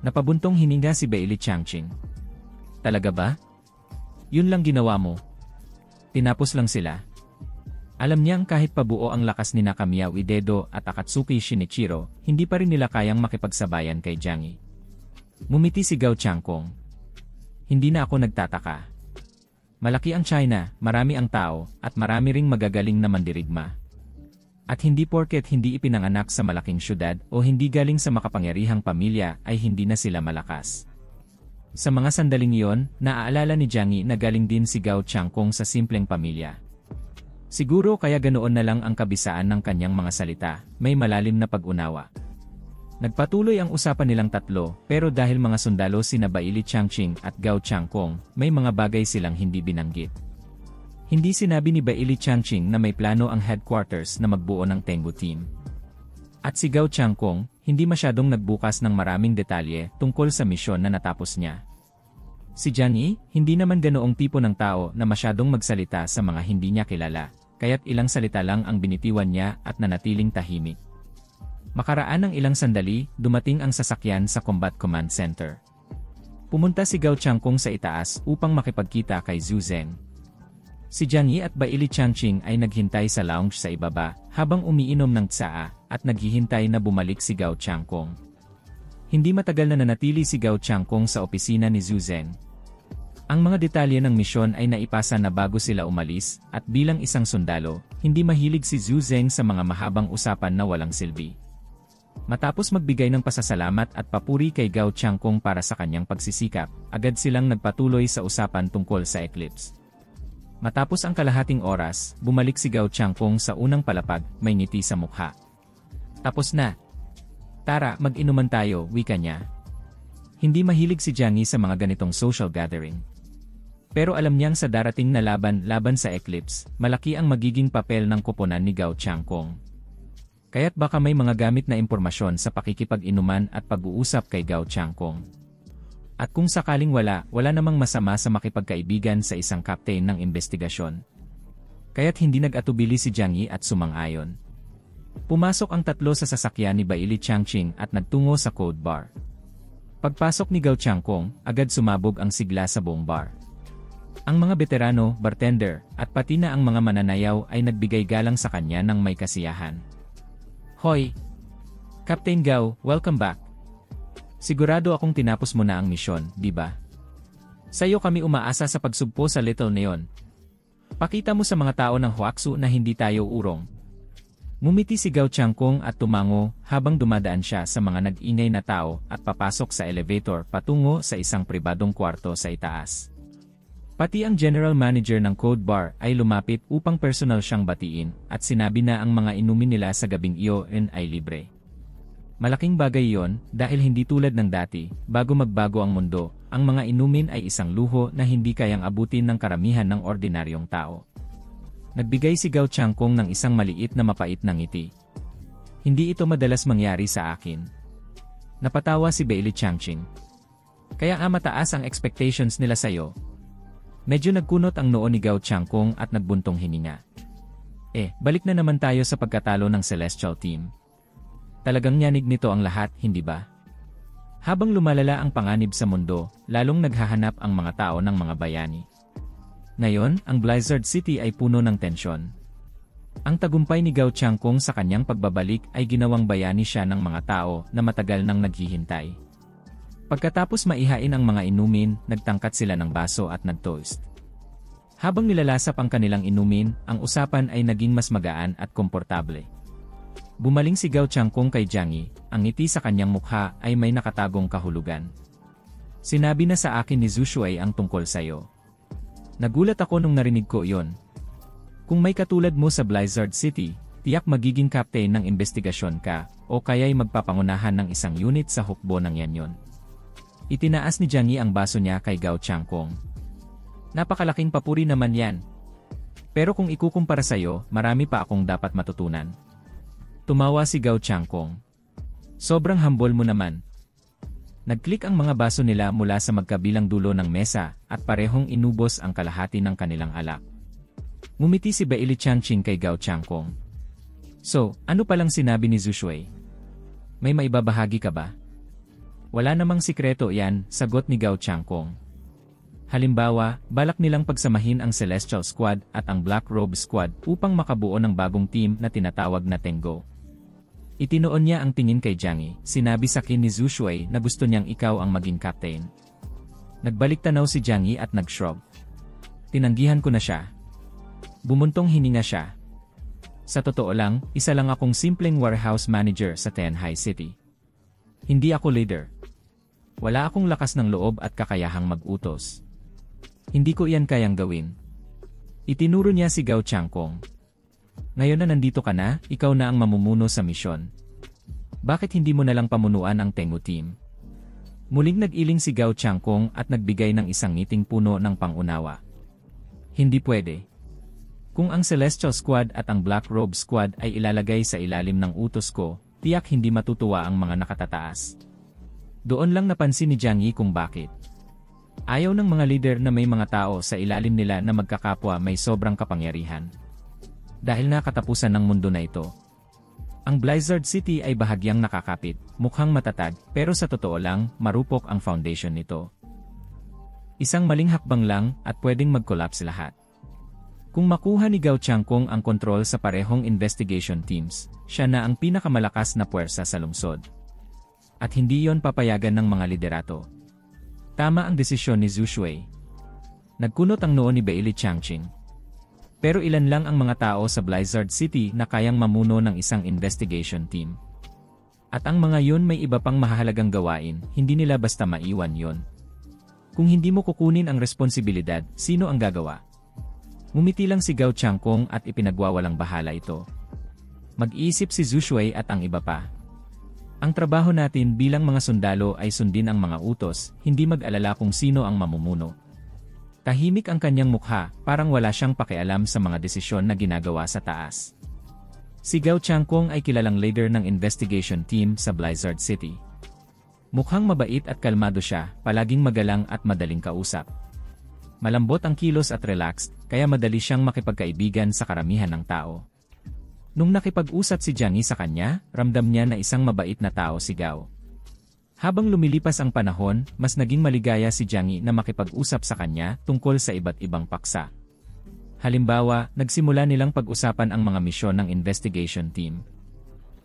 Napabuntong hininga si Bailey Changqing. Talaga ba? Yun lang ginawa mo. Tinapos lang sila. Alam niyang kahit pabuo ang lakas ni Nakamiya Uedo at Akatsuki Shinichiro, hindi pa rin nila kayang makipagsabayan kay Jiang Yi. Ngumiti si Gao Changkong. Hindi na ako nagtataka. Malaki ang China, marami ang tao, at marami ring magagaling na mandirigma. At hindi porket hindi ipinanganak sa malaking syudad o hindi galing sa makapangyarihang pamilya ay hindi na sila malakas. Sa mga sandaling iyon, naaalala ni Jiang Yi na galing din si Gao Changkong sa simpleng pamilya. Siguro kaya ganoon na lang ang kabisaan ng kanyang mga salita, may malalim na pag-unawa. Nagpatuloy ang usapan nilang tatlo, pero dahil mga sundalo sina Bailey Changqing at Gao Changkong, may mga bagay silang hindi binanggit. Hindi sinabi ni Bailey Changqing na may plano ang headquarters na magbuo ng Tengu team. At si Gao Changkong, hindi masyadong nagbukas ng maraming detalye tungkol sa misyon na natapos niya. Si Jiang Yi, hindi naman ganoong tipo ng tao na masyadong magsalita sa mga hindi niya kilala, kaya't ilang salita lang ang binitiwan niya at nanatiling tahimik. Makaraan ng ilang sandali, dumating ang sasakyan sa Combat Command Center. Pumunta si Gao Changkong sa itaas upang makipagkita kay Zhu Zeng. Si Jiang Yi at Bailey Changqing ay naghintay sa lounge sa ibaba habang umiinom ng tsaa at naghihintay na bumalik si Gao Changkong. Hindi matagal na nanatili si Gao Changkong sa opisina ni Zhu Zeng. Ang mga detalye ng misyon ay naipasa na bago sila umalis at bilang isang sundalo, hindi mahilig si Zhu Zeng sa mga mahabang usapan na walang silbi. Matapos magbigay ng pasasalamat at papuri kay Gao Changkong para sa kanyang pagsisikap, agad silang nagpatuloy sa usapan tungkol sa eclipse. Matapos ang kalahating oras, bumalik si Gao Changkong sa unang palapag, may ngiti sa mukha. Tapos na. Tara, mag-inuman tayo, wika niya. Hindi mahilig si Jiang Yi sa mga ganitong social gathering. Pero alam niyang sa darating na laban sa eclipse, malaki ang magiging papel ng koponan ni Gao Changkong. Kaya't baka may mga gamit na impormasyon sa pakikipag-inuman at pag-uusap kay Gao Changkong. At kung sakaling wala namang masama sa makipagkaibigan sa isang kapten ng investigasyon. Kaya't hindi nag-atubili si Jiang Yi at sumang-ayon. Pumasok ang tatlo sa sasakyan ni Bailey Changqing at nagtungo sa Code Bar. Pagpasok ni Gao Changkong, agad sumabog ang sigla sa buong bar. Ang mga veterano, bartender, at pati na ang mga mananayaw ay nagbigay galang sa kanya ng may kasiyahan. Hoy! Captain Gao, welcome back! Sigurado akong tinapos mo na ang misyon, di ba? Sa'yo kami umaasa sa pagsugpo sa Little Neon. Pakita mo sa mga tao ng Huaxu na hindi tayo urong. Ngumiti si Gao Changkong at tumango habang dumadaan siya sa mga nag-ingay na tao at papasok sa elevator patungo sa isang pribadong kwarto sa itaas. Pati ang general manager ng Code Bar ay lumapit upang personal siyang batiin at sinabi na ang mga inumin nila sa gabing iyon ay libre. Malaking bagay iyon dahil hindi tulad ng dati, bago magbago ang mundo, ang mga inumin ay isang luho na hindi kayang abutin ng karamihan ng ordinaryong tao. Nagbigay si Gao Changkong ng isang maliit na mapait na ngiti. Hindi ito madalas mangyari sa akin. Napatawa si Bailey Changqing. Kaya mataas ang expectations nila sa'yo. Medyo nagkunot ang noo ni Gao Changkong at nagbuntong hininga. Balik na naman tayo sa pagkatalo ng Celestial Team. Talagang nyanig nito ang lahat, hindi ba? Habang lumalala ang panganib sa mundo, lalong naghahanap ang mga tao ng mga bayani. Ngayon, ang Blizzard City ay puno ng tensyon. Ang tagumpay ni Gao Changkong sa kanyang pagbabalik ay ginawang bayani siya ng mga tao na matagal nang naghihintay. Pagkatapos maihain ang mga inumin, nagtangkat sila ng baso at nag-toast. Habang nilalasap ang kanilang inumin, ang usapan ay naging mas magaan at komportable. Bumaling si Gao Changkong kay Jiang Yi, ang ngiti sa kanyang mukha ay may nakatagong kahulugan. Sinabi na sa akin ni Zhu Shuai ang tungkol sa'yo. Nagulat ako nung narinig ko iyon. Kung may katulad mo sa Blizzard City, tiyak magiging captain ng investigasyon ka, o kaya'y magpapangunahan ng isang unit sa hukbo ng Yanyon. Itinaas ni Jiang Yi ang baso niya kay Gao Changkong. Napakalaking papuri naman yan. Pero kung ikukumpara sa'yo, marami pa akong dapat matutunan. Tumawa si Gao Changkong. Sobrang humble mo naman. Nag-click ang mga baso nila mula sa magkabilang dulo ng mesa at parehong inubos ang kalahati ng kanilang alak. Ngumiti si Bailey Changqing kay Gao Changkong. So, ano palang sinabi ni Zhu Shuai? May maibabahagi ka ba? Wala namang sikreto yan, sagot ni Gao Changkong. Halimbawa, balak nilang pagsamahin ang Celestial Squad at ang Black Robe Squad upang makabuo ng bagong team na tinatawag na Tengo. Itinoon niya ang tingin kay Jiang Yi, sinabi sa akin ni Zhu Shui na gusto niyang ikaw ang maging captain. Nagbalik tanaw si Jiang Yi at nag-shrug. Tinanggihan ko na siya. Bumuntong hininga siya. Sa totoo lang, isa lang akong simpleng warehouse manager sa Tianhai City. Hindi ako leader. Wala akong lakas ng loob at kakayahang mag-utos. Hindi ko iyan kayang gawin. Itinuro niya si Gao Changkong. Ngayon na nandito ka na, ikaw na ang mamumuno sa misyon. Bakit hindi mo nalang pamunuan ang Tengu team? Muling nag-iling si Gao Changkong at nagbigay ng isang ngiting puno ng pangunawa. Hindi pwede. Kung ang Celestial Squad at ang Black Robe Squad ay ilalagay sa ilalim ng utos ko, tiyak hindi matutuwa ang mga nakatataas. Doon lang napansin ni Jiang Yi kung bakit. Ayaw ng mga leader na may mga tao sa ilalim nila na magkakapwa may sobrang kapangyarihan. Dahil na katapusan ng mundo na ito. Ang Blizzard City ay bahagyang nakakapit, mukhang matatag, pero sa totoo lang, marupok ang foundation nito. Isang maling hakbang lang at pwedeng mag-collapse lahat. Kung makuha ni Gao Changkong ang kontrol sa parehong investigation teams, siya na ang pinakamalakas na puwersa sa lungsod. At hindi yon papayagan ng mga liderato. Tama ang desisyon ni Zhu Shui. Nagkunot ang noo ni Beili Changqing. Pero ilan lang ang mga tao sa Blizzard City na kayang mamuno ng isang investigation team. At ang mga yon may iba pang mahahalagang gawain, hindi nila basta maiwan yon. Kung hindi mo kukunin ang responsibilidad, sino ang gagawa? Ngumiti lang si Gao Changkong at ipinagwawalang bahala ito. Mag-iisip si Zhu Shui at ang iba pa. Ang trabaho natin bilang mga sundalo ay sundin ang mga utos, hindi mag-alala kung sino ang mamumuno. Tahimik ang kanyang mukha, parang wala siyang pakialam sa mga desisyon na ginagawa sa taas. Si Gao Changkong ay kilalang leader ng investigation team sa Blizzard City. Mukhang mabait at kalmado siya, palaging magalang at madaling kausap. Malambot ang kilos at relaxed, kaya madali siyang makipagkaibigan sa karamihan ng tao. Nung nakipag-usap si Jiang Yi sa kanya, ramdam niya na isang mabait na tao si Gao. Habang lumilipas ang panahon, mas naging maligaya si Jiang Yi na makipag-usap sa kanya tungkol sa iba't ibang paksa. Halimbawa, nagsimula nilang pag-usapan ang mga misyon ng investigation team.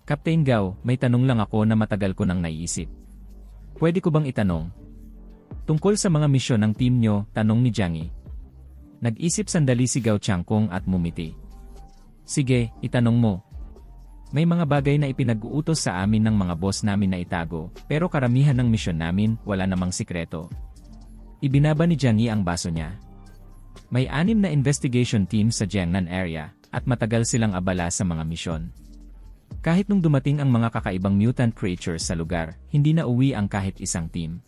Captain Gao, may tanong lang ako na matagal ko nang naiisip. Pwede ko bang itanong? Tungkol sa mga misyon ng team nyo, tanong ni Jiang Yi. Nag-isip sandali si Gao Changkong at mumiti. Sige, itanong mo. May mga bagay na ipinag-uutos sa amin ng mga boss namin na itago, pero karamihan ng misyon namin wala namang sikreto. Ibinaba ni Jiang Yi ang baso niya. May 6 na investigation team sa Jiangnan area, at matagal silang abala sa mga misyon. Kahit nung dumating ang mga kakaibang mutant creatures sa lugar, hindi na uwi ang kahit isang team.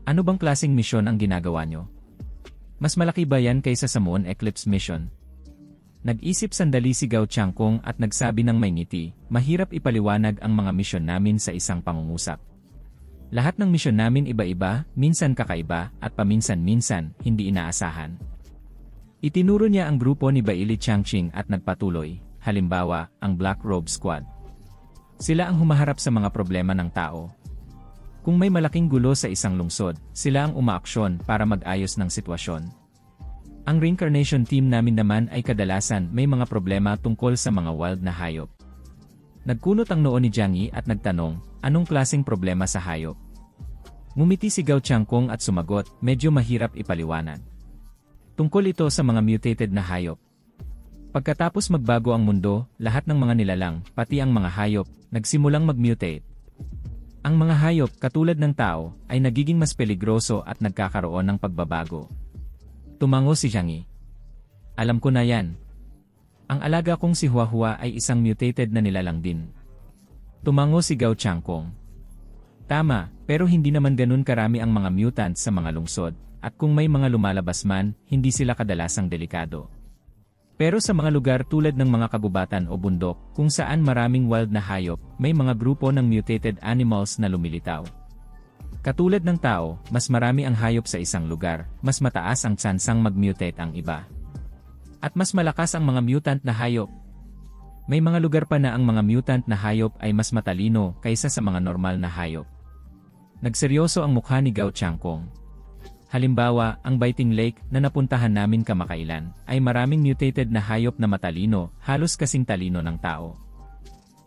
Ano bang klaseng misyon ang ginagawa nyo? Mas malaki ba yan kaysa sa Moon Eclipse mission? Nag-isip sandali si Gao Changkong at nagsabi ng may ngiti, mahirap ipaliwanag ang mga misyon namin sa isang pangungusap. Lahat ng misyon namin iba-iba, minsan kakaiba, at paminsan-minsan, hindi inaasahan. Itinuro niya ang grupo ni Beili Changqing at nagpatuloy, halimbawa, ang Black Robe Squad. Sila ang humaharap sa mga problema ng tao. Kung may malaking gulo sa isang lungsod, sila ang umaaksyon para mag-ayos ng sitwasyon. Ang reincarnation team namin naman ay kadalasan may mga problema tungkol sa mga wild na hayop. Nagkunot ang noo ni Jiang Yi at nagtanong, anong klaseng problema sa hayop? Ngumiti si Gao Changkong at sumagot, medyo mahirap ipaliwanag. Tungkol ito sa mga mutated na hayop. Pagkatapos magbago ang mundo, lahat ng mga nilalang, pati ang mga hayop, nagsimulang mag-mutate. Ang mga hayop, katulad ng tao, ay nagiging mas peligroso at nagkakaroon ng pagbabago. Tumango si Jiang Yi. Alam ko na yan. Ang alaga kong si Huahua ay isang mutated na nilalang din. Tumango si Gao Changkong. Tama, pero hindi naman ganun karami ang mga mutants sa mga lungsod, at kung may mga lumalabas man, hindi sila kadalasang delikado. Pero sa mga lugar tulad ng mga kagubatan o bundok, kung saan maraming wild na hayop, may mga grupo ng mutated animals na lumilitaw. Katulad ng tao, mas marami ang hayop sa isang lugar, mas mataas ang tsansang mag-mutate ang iba. At mas malakas ang mga mutant na hayop. May mga lugar pa na ang mga mutant na hayop ay mas matalino kaysa sa mga normal na hayop. Nagseryoso ang mukha ni Gao Changkong. Halimbawa, ang Biting Lake na napuntahan namin kamakailan ay maraming mutated na hayop na matalino, halos kasing talino ng tao.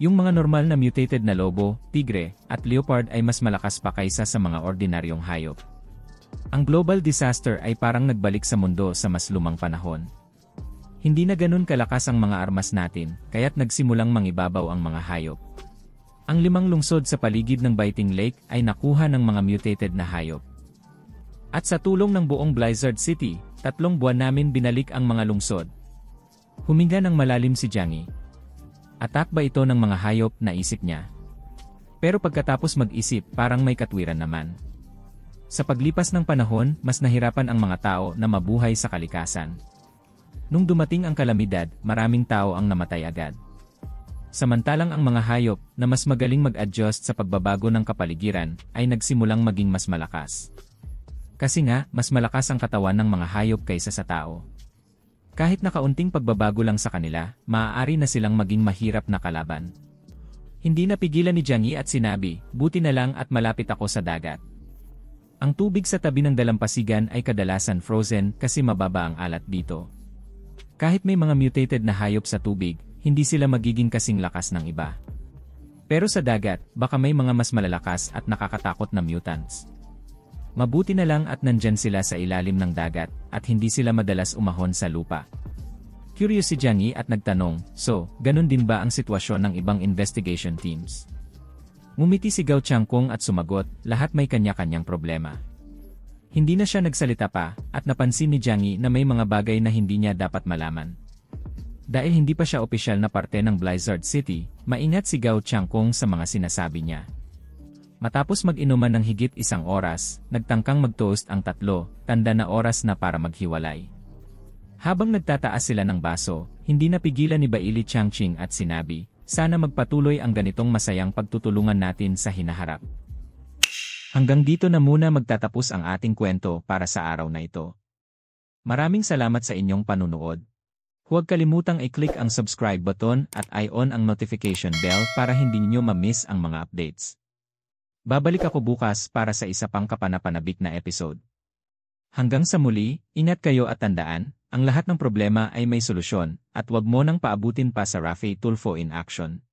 Yung mga normal na mutated na lobo, tigre, at leopard ay mas malakas pa kaysa sa mga ordinaryong hayop. Ang global disaster ay parang nagbalik sa mundo sa mas lumang panahon. Hindi na ganun kalakas ang mga armas natin, kaya't nagsimulang mangibabaw ang mga hayop. Ang 5 lungsod sa paligid ng Biting Lake ay nakuha ng mga mutated na hayop. At sa tulong ng buong Blizzard City, 3 buwan namin binalik ang mga lungsod. Huminga ng malalim si Jiangyi. Atak ba ito ng mga hayop, naisip niya? Pero pagkatapos mag-isip, parang may katwiran naman. Sa paglipas ng panahon, mas nahirapan ang mga tao na mabuhay sa kalikasan. Nung dumating ang kalamidad, maraming tao ang namatay agad. Samantalang ang mga hayop, na mas magaling mag-adjust sa pagbabago ng kapaligiran, ay nagsimulang maging mas malakas. Kasi nga, mas malakas ang katawan ng mga hayop kaysa sa tao. Kahit na kaunting pagbabago lang sa kanila, maaari na silang maging mahirap na kalaban. Hindi napigilan ni Jiangyi at sinabi, buti na lang at malapit ako sa dagat. Ang tubig sa tabi ng dalampasigan ay kadalasan frozen kasi mababa ang alat dito. Kahit may mga mutated na hayop sa tubig, hindi sila magiging kasing lakas ng iba. Pero sa dagat, baka may mga mas malalakas at nakakatakot na mutants. Mabuti na lang at nandyan sila sa ilalim ng dagat, at hindi sila madalas umahon sa lupa. Curious si Jiangyi at nagtanong, so, ganun din ba ang sitwasyon ng ibang investigation teams? Ngumiti si Gao Changkong at sumagot, lahat may kanya-kanyang problema. Hindi na siya nagsalita pa, at napansin ni Jiangyi na may mga bagay na hindi niya dapat malaman. Dahil hindi pa siya opisyal na parte ng Blizzard City, maingat si Gao Changkong sa mga sinasabi niya. Matapos mag-inuman ng higit 1 oras, nagtangkang mag-toast ang 3, tanda na oras na para maghiwalay. Habang nagtataas sila ng baso, hindi napigilan ni Baili Changqing at sinabi, sana magpatuloy ang ganitong masayang pagtutulungan natin sa hinaharap. Hanggang dito na muna magtatapos ang ating kwento para sa araw na ito. Maraming salamat sa inyong panunood. Huwag kalimutang i-click ang subscribe button at i-on ang notification bell para hindi niyo ma-miss ang mga updates. Babalik ako bukas para sa isa pang kapanapanabik na episode. Hanggang sa muli, ingat kayo at tandaan, ang lahat ng problema ay may solusyon, at wag mo nang paabutin pa sa Rafi Tulfo in action.